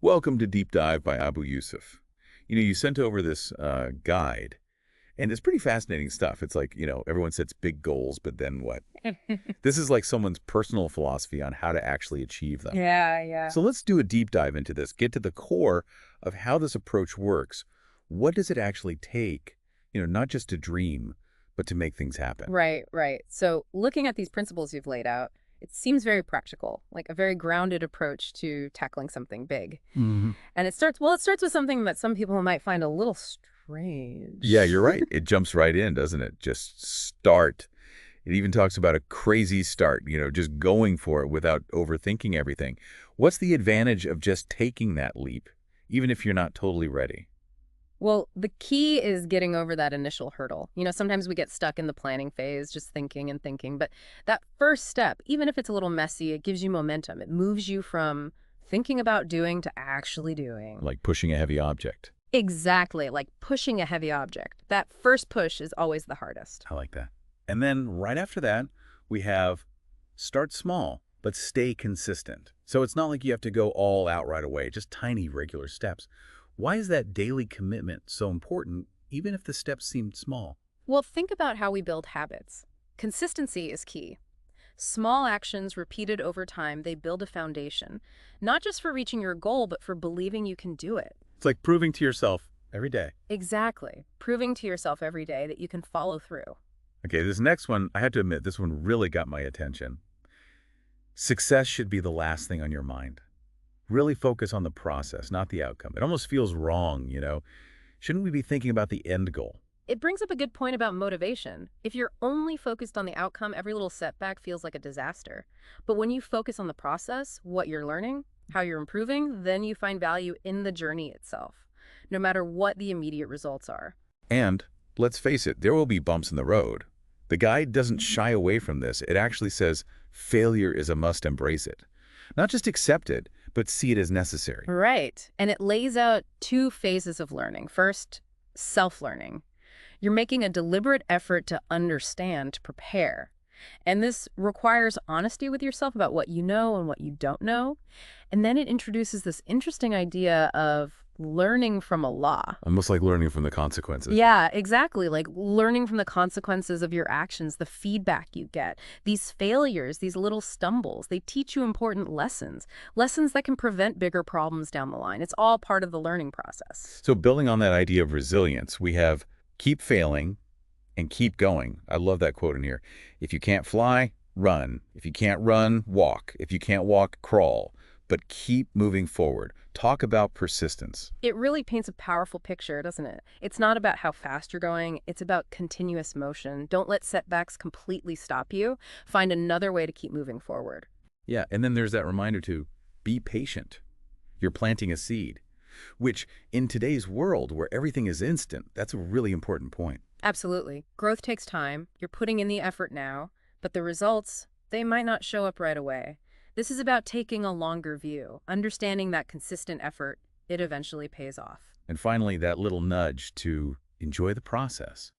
Welcome to Deep Dive by Abu Yusuf. You sent over this guide, and it's pretty fascinating stuff. It's like, everyone sets big goals, but then what? This is like someone's personal philosophy on how to actually achieve them. Yeah, yeah. So let's do a deep dive into this, get to the core of how this approach works. What does it actually take, not just to dream, but to make things happen? Right, right. So looking at these principles you've laid out, it seems very practical, like a very grounded approach to tackling something big. Hmm. And it starts with something that some people might find a little Yeah, strange. you're right. It jumps right in, doesn't it? Just start. It even talks about a crazy start, just going for it without overthinking everything. What's the advantage of just taking that leap, even if you're not totally ready? Well, the key is getting over that initial hurdle. Sometimes we get stuck in the planning phase, just thinking and thinking. But that first step, even if it's a little messy, it gives you momentum. It moves you from thinking about doing to actually doing. Like pushing a heavy object. Exactly, like pushing a heavy object. That first push is always the hardest. I like that. And then right after that, we have start small, but stay consistent. So it's not like you have to go all out right away, just tiny regular steps. Why is that daily commitment so important, even if the steps seem small? Well, think about how we build habits. Consistency is key. Small actions repeated over time, they build a foundation, not just for reaching your goal, but for believing you can do it. It's like proving to yourself every day. Exactly. Proving to yourself every day that you can follow through. Okay, this next one, I have to admit, this one really got my attention. Success should be the last thing on your mind. Really focus on the process, not the outcome. It almost feels wrong. Shouldn't we be thinking about the end goal? It brings up a good point about motivation. If you're only focused on the outcome, every little setback feels like a disaster. But when you focus on the process, what you're learning, how you're improving, then you find value in the journey itself, no matter what the immediate results are. And let's face it, there will be bumps in the road. The guide doesn't shy away from this. It actually says failure is a must, embrace it. Not just accept it, but see it as necessary. Right. And it lays out two phases of learning. First, self-learning. You're making a deliberate effort to understand, to prepare. And this requires honesty with yourself about what you know and what you don't know. And then it introduces this interesting idea of learning from a law. Almost like learning from the consequences. Yeah, exactly. Like learning from the consequences of your actions, the feedback you get. These failures, these little stumbles, they teach you important lessons, lessons that can prevent bigger problems down the line. It's all part of the learning process. So building on that idea of resilience, we have keep failing and keep going. I love that quote in here. If you can't fly, run. If you can't run, walk. If you can't walk, crawl. But keep moving forward. Talk about persistence. It really paints a powerful picture, doesn't it? It's not about how fast you're going, it's about continuous motion. Don't let setbacks completely stop you. Find another way to keep moving forward. Yeah, and then there's that reminder to be patient. You're planting a seed, which in today's world where everything is instant, that's a really important point. Absolutely. Growth takes time. You're putting in the effort now, but the results, they might not show up right away. This is about taking a longer view, understanding that consistent effort, it eventually pays off. And finally, that little nudge to enjoy the process.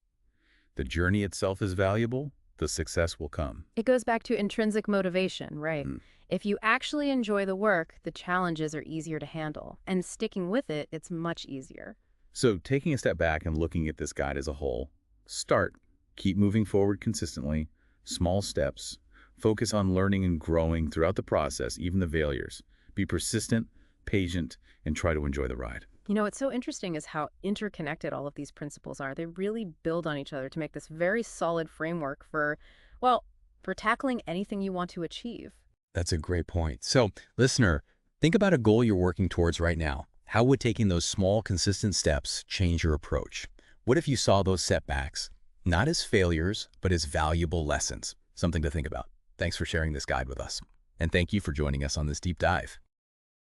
The journey itself is valuable, the success will come. It goes back to intrinsic motivation, right? Mm. If you actually enjoy the work, the challenges are easier to handle, and sticking with it, it's much easier. So taking a step back and looking at this guide as a whole, start, keep moving forward consistently, small steps, focus on learning and growing throughout the process, even the failures. Be persistent, patient, and try to enjoy the ride. What's so interesting is how interconnected all of these principles are. They really build on each other to make this very solid framework for, well, for tackling anything you want to achieve. That's a great point. So, listener, think about a goal you're working towards right now. How would taking those small, consistent steps change your approach? What if you saw those setbacks not as failures, but as valuable lessons? Something to think about. Thanks for sharing this guide with us. And thank you for joining us on this deep dive.